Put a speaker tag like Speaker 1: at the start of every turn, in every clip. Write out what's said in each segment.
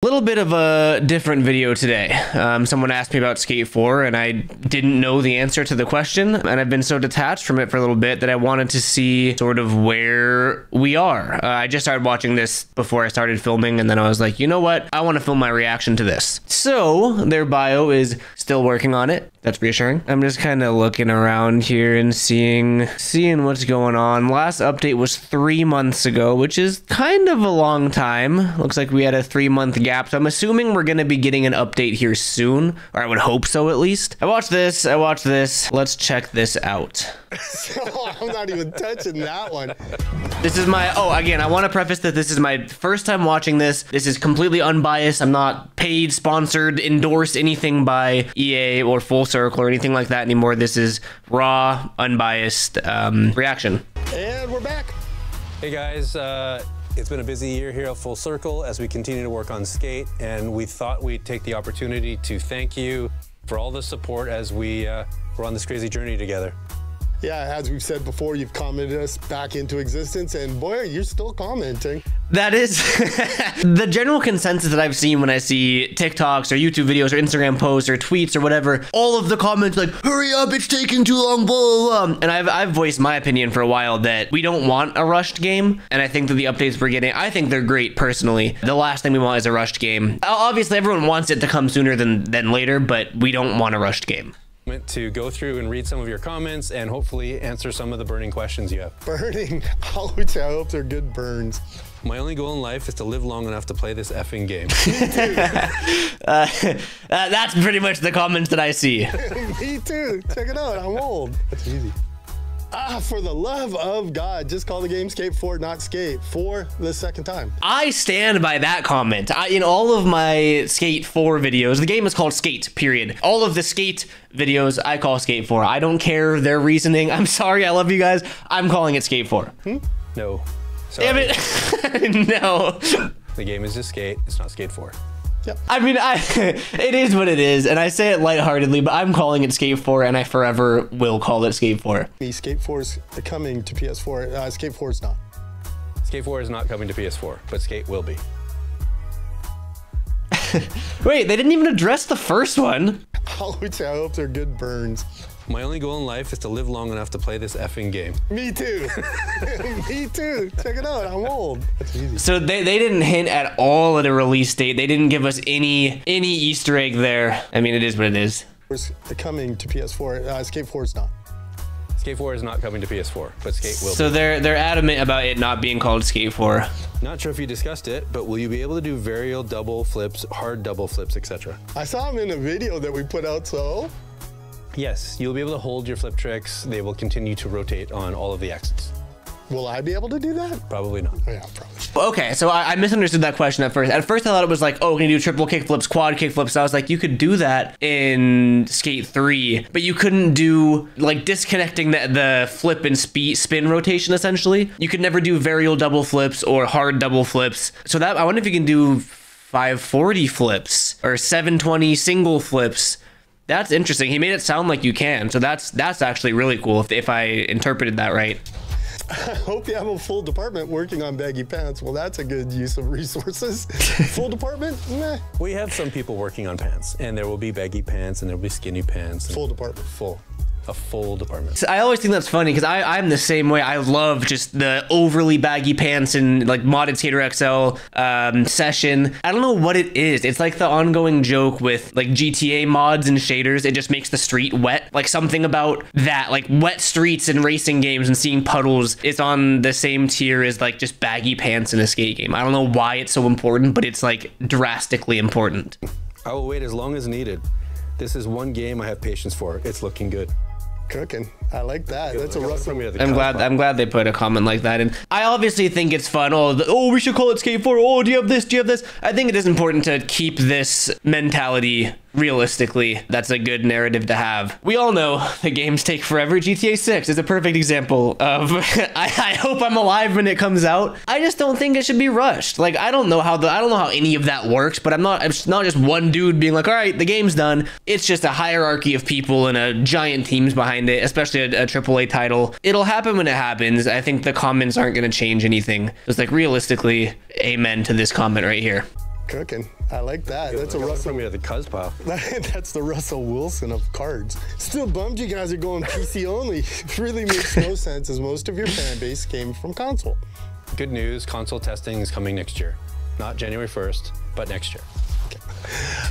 Speaker 1: Little bit of a different video today. Someone asked me about Skate 4 and I didn't know the answer to the question, and I've been so detached from it for a little bit that I wanted to see sort of where we are. I just started watching this before I started filming, and then I was like, you know what? I want to film my reaction to this. So their bio is still working on it. That's reassuring. I'm just kind of looking around here and seeing what's going on. Last update was 3 months ago, which is kind of a long time. Looks like we had a 3-month gap. So I'm assuming we're going to be getting an update here soon, or I would hope so at least. I watched this. Let's check this out.
Speaker 2: I'm not even touching that one.
Speaker 1: This is my, again, I want to preface that this is my first time watching this. This is completely unbiased. I'm not paid, sponsored, endorsed, anything by EA or Full Circle or anything like that anymore. This is raw, unbiased reaction.
Speaker 2: And we're back.
Speaker 3: Hey guys, it's been a busy year here at Full Circle as we continue to work on Skate, and we thought we'd take the opportunity to thank you for all the support as we're on this crazy journey together.
Speaker 2: Yeah, as we've said before, you've commented us back into existence, and boy, you're still commenting.
Speaker 1: That is the general consensus that I've seen when I see TikToks or YouTube videos or Instagram posts or tweets or whatever. All of the comments like, hurry up, it's taking too long, blah, blah, blah. And I've voiced my opinion for a while that we don't want a rushed game. And I think that the updates we're getting, I think they're great personally. The last thing we want is a rushed game. Obviously, everyone wants it to come sooner than later, but we don't want a rushed game.
Speaker 3: To go through and read some of your comments and hopefully answer some of the burning questions you have.
Speaker 2: Burning? I hope they're good burns.
Speaker 3: My only goal in life is to live long enough to play this effing game.
Speaker 1: That's pretty much the comments that I see.
Speaker 2: Me too. Check it out. I'm old. That's easy. For the love of God, just call the game Skate 4, not Skate, for the second time.
Speaker 1: I stand by that comment. In all of my Skate 4 videos, the game is called Skate, period. All of the Skate videos, I call Skate 4. I don't care their reasoning. I'm sorry, I love you guys. I'm calling it Skate 4.
Speaker 3: No. Sorry.
Speaker 1: Damn it. No.
Speaker 3: The game is just Skate. It's not Skate 4.
Speaker 2: Yep.
Speaker 1: I mean, it is what it is, and I say it lightheartedly, but I'm calling it Skate 4, and I forever will call it Skate 4.
Speaker 2: Skate 4 is coming to PS4. Skate 4 is not.
Speaker 3: Skate 4 is not coming to PS4, but Skate will be.
Speaker 1: Wait, they didn't even address the first one.
Speaker 2: I hope they're good burns.
Speaker 3: My only goal in life is to live long enough to play this effing game.
Speaker 2: Me too. Me too. Check it out. I'm old. That's easy.
Speaker 1: So they didn't hint at all at a release date. They didn't give us any Easter egg there. I mean, it is what it is.
Speaker 2: It's coming to PS4. Skate 4 is not.
Speaker 3: Skate 4 is not coming to PS4, but Skate will be.
Speaker 1: So they're adamant about it not being called Skate 4.
Speaker 3: Not sure if you discussed it, but will you be able to do varial double flips, hard double flips, etc.?
Speaker 2: I saw him in a video that we put out, so...
Speaker 3: Yes, you'll be able to hold your flip tricks. They will continue to rotate on all of the axes.
Speaker 2: Will I be able to do that?
Speaker 3: Probably not.
Speaker 2: Yeah, probably.
Speaker 1: Okay, so I misunderstood that question at first. At first I thought it was like, oh, can you do triple kick flips, quad kick flips? So I was like, you could do that in Skate 3, but you couldn't do, like, disconnecting the flip and spin rotation, essentially. You could never do varial double flips or hard double flips. So that, I wonder if you can do 540 flips or 720 single flips. That's interesting. He made it sound like you can. So that's actually really cool if I interpreted that right.
Speaker 2: I hope you have a full department working on baggy pants. Well, that's a good use of resources. Full department? Meh.
Speaker 3: We have some people working on pants, and there will be baggy pants, and there will be skinny pants.
Speaker 2: Full department.
Speaker 3: Full. A full department.
Speaker 1: So I always think that's funny because I'm the same way. I love just the overly baggy pants and like modded Skater XL session. I don't know what it is. It's like the ongoing joke with like GTA mods and shaders. It just makes the street wet. Like something about that, like wet streets and racing games and seeing puddles is on the same tier as like just baggy pants in a skate game. I don't know why it's so important, but it's like drastically important.
Speaker 3: I will wait as long as needed. This is one game I have patience for. It's looking good.
Speaker 2: Cooking. I like that. That's a rough one.
Speaker 1: I'm glad they put a comment like that. And I obviously think it's fun. Oh, we should call it Skate 4. Oh, do you have this? Do you have this? I think it is important to keep this mentality realistically. That's a good narrative to have. We all know the games take forever. GTA 6 is a perfect example of I hope I'm alive when it comes out. I just don't think it should be rushed. Like I don't know how any of that works, but it's not just one dude being like, all right, the game's done. It's just a hierarchy of people and a giant teams behind it, especially a AAA title. It'll happen when it happens. I think the comments aren't going to change anything. Just like realistically, amen to this comment right here.
Speaker 2: Cooking. I like that. That's a Russell.
Speaker 3: From me at the cuz pile.
Speaker 2: That's the Russell Wilson of cards. Still bummed you guys are going PC only. It really makes no sense as most of your fan base came from console.
Speaker 3: Good news, console testing is coming next year. Not January 1st, but next year.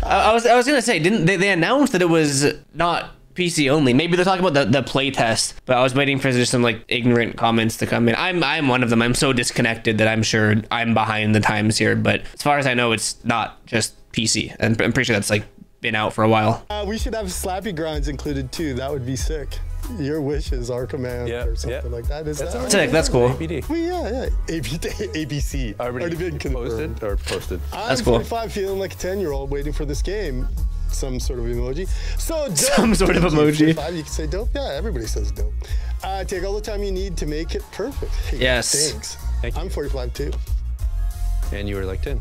Speaker 1: I was gonna say, didn't they announced that it was not PC only? Maybe they're talking about the play test, but I was waiting for just some like ignorant comments to come in. I'm one of them. I'm so disconnected that I'm sure I'm behind the times here, but as far as I know, it's not just PC, and I'm pretty sure that's like been out for a while.
Speaker 2: We should have Slappy Grinds included too. That would be sick. Your wish is our command or something like that. Is that
Speaker 1: sick? That's cool.
Speaker 3: ABD.
Speaker 2: Well, yeah. ABC.
Speaker 3: Already been
Speaker 2: confirmed.
Speaker 3: posted.
Speaker 1: That's
Speaker 2: I'm
Speaker 1: cool.
Speaker 2: 45, feeling like a 10-year-old waiting for this game. Some sort of emoji. So dope.
Speaker 1: Some sort of emoji.
Speaker 2: 45, you can say dope. Yeah, everybody says dope. Take all the time you need to make it perfect. Hey,
Speaker 1: Yes.
Speaker 2: Thanks.
Speaker 3: Thank you.
Speaker 2: I'm 45 too.
Speaker 3: And you were like 10.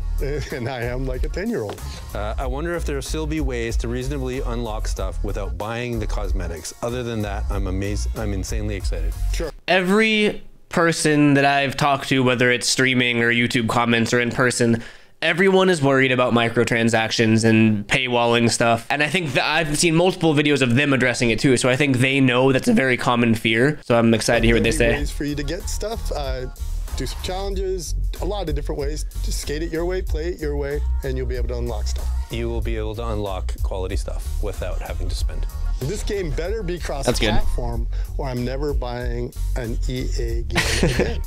Speaker 2: And I am like a 10-year-old.
Speaker 3: I wonder if there'll still be ways to reasonably unlock stuff without buying the cosmetics. Other than that, I'm insanely excited.
Speaker 2: Sure.
Speaker 1: Every person that I've talked to, whether it's streaming or YouTube comments or in person, everyone is worried about microtransactions and paywalling stuff. And I think that I've seen multiple videos of them addressing it too. So I think they know that's a very common fear. So I'm excited to hear what they say.
Speaker 2: Ways for you to get stuff. Do some challenges, a lot of different ways. Just skate it your way, play it your way, and you'll be able to unlock stuff.
Speaker 3: You will be able to unlock quality stuff without having to spend.
Speaker 2: This game better be cross-platform, or I'm never buying an EA game again.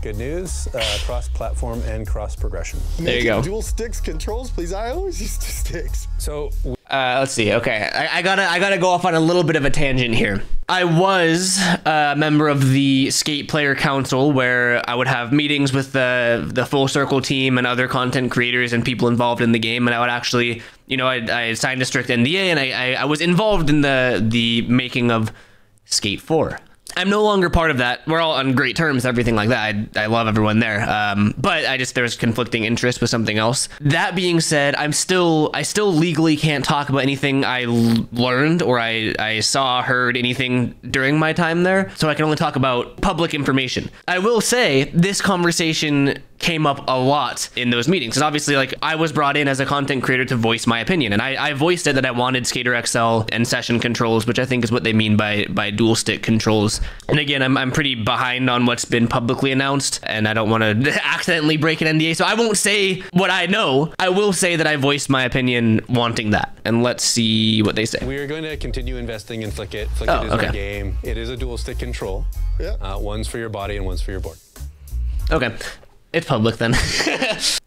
Speaker 3: Good news, cross-platform and cross-progression.
Speaker 1: There you go.
Speaker 2: Dual sticks controls, please. I always use 2 sticks.
Speaker 3: So
Speaker 1: let's see. Okay, I gotta go off on a little bit of a tangent here. I was a member of the Skate Player Council, where I would have meetings with the Full Circle team and other content creators and people involved in the game, and I would actually, you know, I signed a strict NDA, and I was involved in the making of Skate 4. I'm no longer part of that. We're all on great terms, everything like that. I love everyone there. But there's conflicting interest with something else. That being said, I still legally can't talk about anything I learned or I saw, heard, anything during my time there. So I can only talk about public information. I will say this conversation came up a lot in those meetings. And obviously, like, I was brought in as a content creator to voice my opinion. And I voiced it that I wanted Skater XL and session controls, which I think is what they mean by dual stick controls. And again, I'm pretty behind on what's been publicly announced, and I don't want to accidentally break an NDA. So I won't say what I know. I will say that I voiced my opinion wanting that. And let's see what they say.
Speaker 3: We are going to continue investing in Flick It. Flick It is our game. It is a dual stick control.
Speaker 2: Yeah.
Speaker 3: One's for your body and one's for your board.
Speaker 1: Okay. It's public then.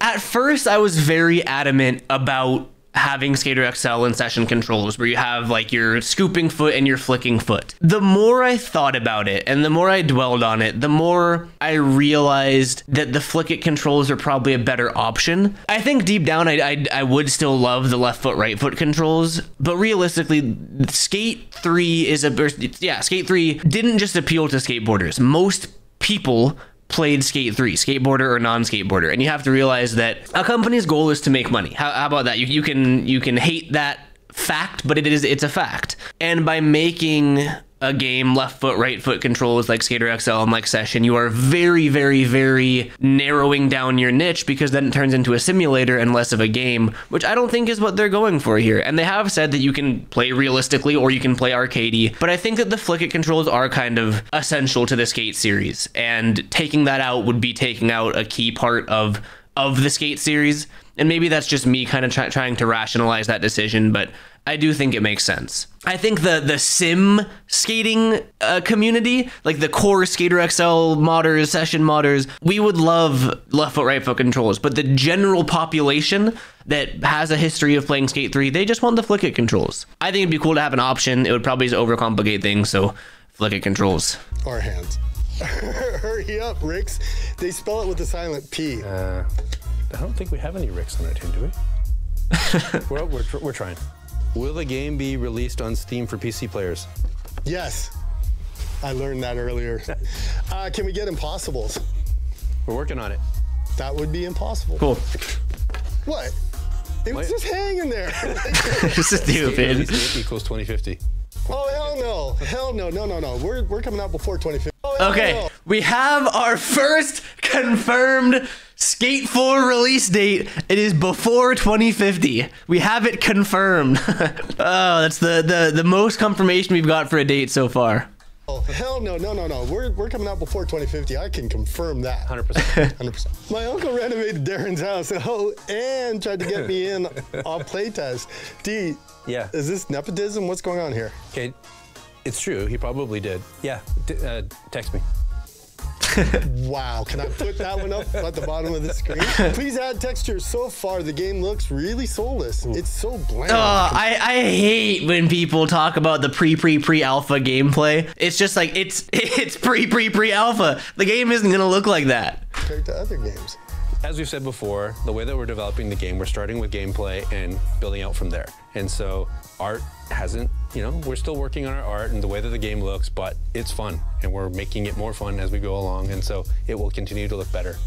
Speaker 1: At first, I was very adamant about having Skater XL and session controls where you have like your scooping foot and your flicking foot. The more I thought about it and the more I dwelled on it, the more I realized that the flick it controls are probably a better option. I think deep down I would still love the left foot, right foot controls, but realistically, Skate 3 Skate 3 didn't just appeal to skateboarders. Most people played Skate 3, skateboarder or non-skateboarder, and you have to realize that a company's goal is to make money. How about that? You can hate that fact, but it's a fact. And by making a game left foot, right foot controls like Skater XL and like Session, you are very, very, very narrowing down your niche, because then it turns into a simulator and less of a game, which I don't think is what they're going for here. And they have said that you can play realistically or you can play arcadey, but I think that the flick it controls are kind of essential to the Skate series, and taking that out would be taking out a key part of the Skate series. And maybe that's just me kind of trying to rationalize that decision, but I do think it makes sense. I think the sim skating community, like the core Skater XL modders, session modders, we would love left foot, right foot controls, but the general population that has a history of playing Skate 3, they just want the flick it controls. I think it'd be cool to have an option. It would probably just overcomplicate things, so flick it controls.
Speaker 2: Or hands. Hurry up, Ricks. They spell it with a silent P.
Speaker 3: I don't think we have any Ricks on our team, do we? We're trying. Will the game be released on Steam for PC players?
Speaker 2: Yes. I learned that earlier. Can we get impossibles?
Speaker 3: We're working on it.
Speaker 2: That would be impossible.
Speaker 1: Cool.
Speaker 2: What? It was just hanging there.
Speaker 1: This is stupid.
Speaker 3: Skate equals 2050.
Speaker 2: Oh, hell no. Hell no. No. We're coming out before 2050. Oh,
Speaker 1: Okay, we have our first confirmed Skate 4 release date. It is before 2050. We have it confirmed. Oh, that's the most confirmation we've got for a date so far.
Speaker 2: Oh, hell no. We're coming out before 2050. I can confirm that.
Speaker 3: 100%.
Speaker 2: 100%. My uncle renovated Darren's house and tried to get me in on playtest. D,
Speaker 3: Yeah.
Speaker 2: is this nepotism? What's going on here?
Speaker 3: Okay, it's true. He probably did. Yeah, text me.
Speaker 2: Wow, can I put that one up at the bottom of the screen? Please add texture. So far, the game looks really soulless. It's so bland.
Speaker 1: I hate when people talk about the pre-alpha gameplay. It's just like, it's pre-alpha. The game isn't gonna look like that.
Speaker 2: Compared to other games.
Speaker 3: As we've said before, the way that we're developing the game, we're starting with gameplay and building out from there. And so art hasn't, we're still working on our art and the way that the game looks, but it's fun and we're making it more fun as we go along. And so it will continue to look better.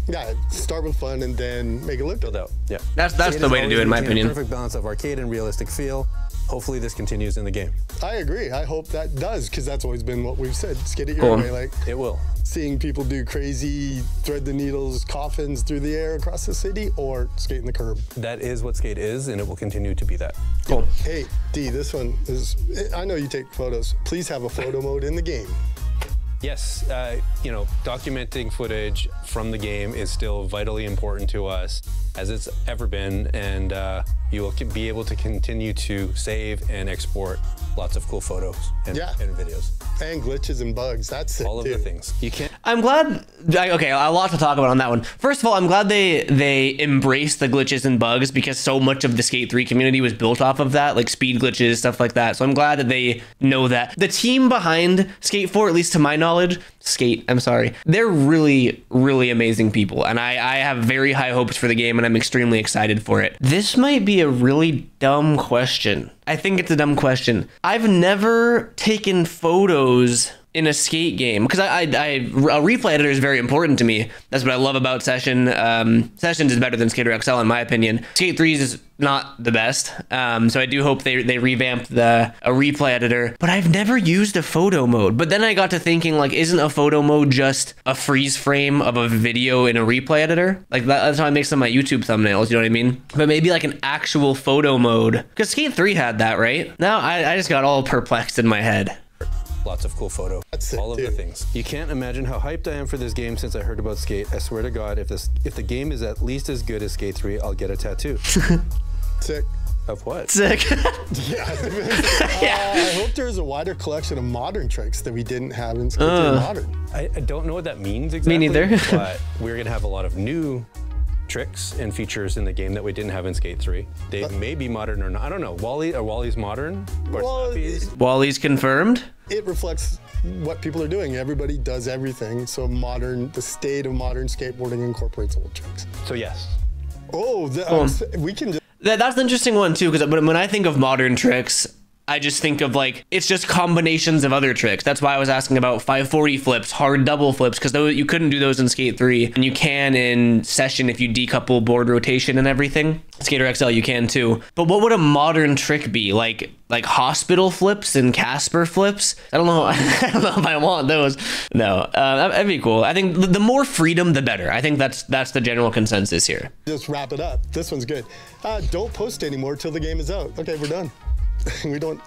Speaker 2: Yeah, start with fun and then make it look good.
Speaker 3: Build out, yeah.
Speaker 1: That's the way to do it, in my opinion.
Speaker 3: A perfect balance of arcade and realistic feel. Hopefully this continues in the game.
Speaker 2: I agree. I hope that does, because that's always been what we've said. Skate it your way. Like,
Speaker 3: it will.
Speaker 2: Seeing people do crazy thread the needles coffins through the air across the city, or skate in the curb.
Speaker 3: That is what skate is, and it will continue to be that.
Speaker 1: Cool.
Speaker 2: Hey, D, this one is, I know you take photos. Please have a photo mode in the game.
Speaker 3: Yes, documenting footage from the game is still vitally important to us, as it's ever been, and you will be able to continue to save and export lots of cool photos and videos.
Speaker 2: And glitches and bugs, that's it.
Speaker 3: All of the things. You can't.
Speaker 1: I'm glad. Okay, a lot to talk about on that one. First of all, I'm glad they embraced the glitches and bugs, because so much of the Skate 3 community was built off of that, like speed glitches, stuff like that. So I'm glad that they know that. The team behind Skate 4, at least to my knowledge, they're really, really amazing people, and I have very high hopes for the game, and I'm extremely excited for it. This might be a really dumb question. I think it's a dumb question. I've never taken photos in a skate game, because a replay editor is very important to me. That's what I love about Session. Sessions is better than Skater XL in my opinion. Skate 3's is not the best, so I do hope they revamped a replay editor, but I've never used a photo mode. But then I got to thinking, like, isn't a photo mode just a freeze frame of a video in a replay editor? Like, that's how I make some of my YouTube thumbnails, you know what I mean? But maybe like an actual photo mode, because Skate 3 had that, right? Now I just got all perplexed in my head.
Speaker 3: Lots of cool photos. All of the things. You can't imagine how hyped I am for this game since I heard about Skate. I swear to God, if the game is at least as good as Skate 3, I'll get a tattoo.
Speaker 2: Sick.
Speaker 3: Of what?
Speaker 1: Sick.
Speaker 2: I hope there's a wider collection of modern tricks that we didn't have in Skate 3 Modern.
Speaker 3: I don't know what that means exactly.
Speaker 1: Me neither.
Speaker 3: But we're going to have a lot of new tricks and features in the game that we didn't have in Skate 3. They may be modern or not. I don't know. Wally's modern? Or
Speaker 1: Wally's confirmed?
Speaker 2: It reflects what people are doing. Everybody does everything. So the state of modern skateboarding incorporates old tricks.
Speaker 3: So yes.
Speaker 2: Oh, we can just...
Speaker 1: That's an interesting one too, because when I think of modern tricks, I just think of, like, it's just combinations of other tricks. That's why I was asking about 540 flips, hard double flips, because you couldn't do those in Skate 3, and you can in Session if you decouple board rotation and everything. Skater XL, you can too. But what would a modern trick be? Like hospital flips and Casper flips? I don't know. I don't know if I want those. No, that'd be cool. I think the more freedom, the better. I think that's the general consensus here.
Speaker 2: Just wrap it up. This one's good. Don't post anymore till the game is out. Okay, we're done. we don't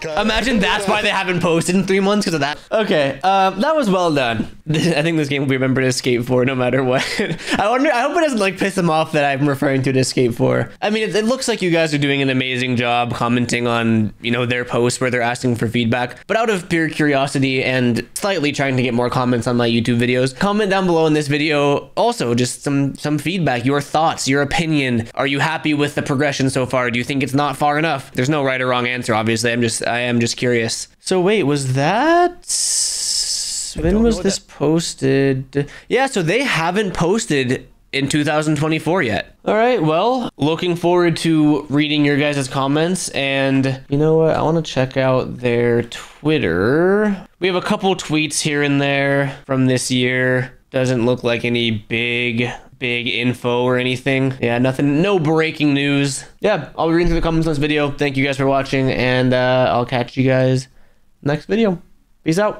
Speaker 2: cut.
Speaker 1: Imagine that's why they haven't posted in 3 months, because of that. Okay, that was well done. I think this game will be remembered as Skate 4 no matter what. I hope it doesn't, like, piss them off that I'm referring to it as Skate 4. I mean, it looks like you guys are doing an amazing job commenting on, their posts where they're asking for feedback. But out of pure curiosity and slightly trying to get more comments on my YouTube videos, comment down below in this video also just some feedback, your thoughts, your opinion. Are you happy with the progression so far? Do you think it's not far enough? There's no right or wrong answer, obviously. I am just curious. So wait, was that... When was this posted? Yeah, so they haven't posted in 2024 yet. All right, well, looking forward to reading your guys' comments, and you know what? I want to check out their Twitter. We have a couple tweets here and there from this year. Doesn't look like any big info or anything. Yeah, nothing, no breaking news. Yeah, I'll be reading through the comments on this video. Thank you guys for watching, and I'll catch you guys next video. Peace out.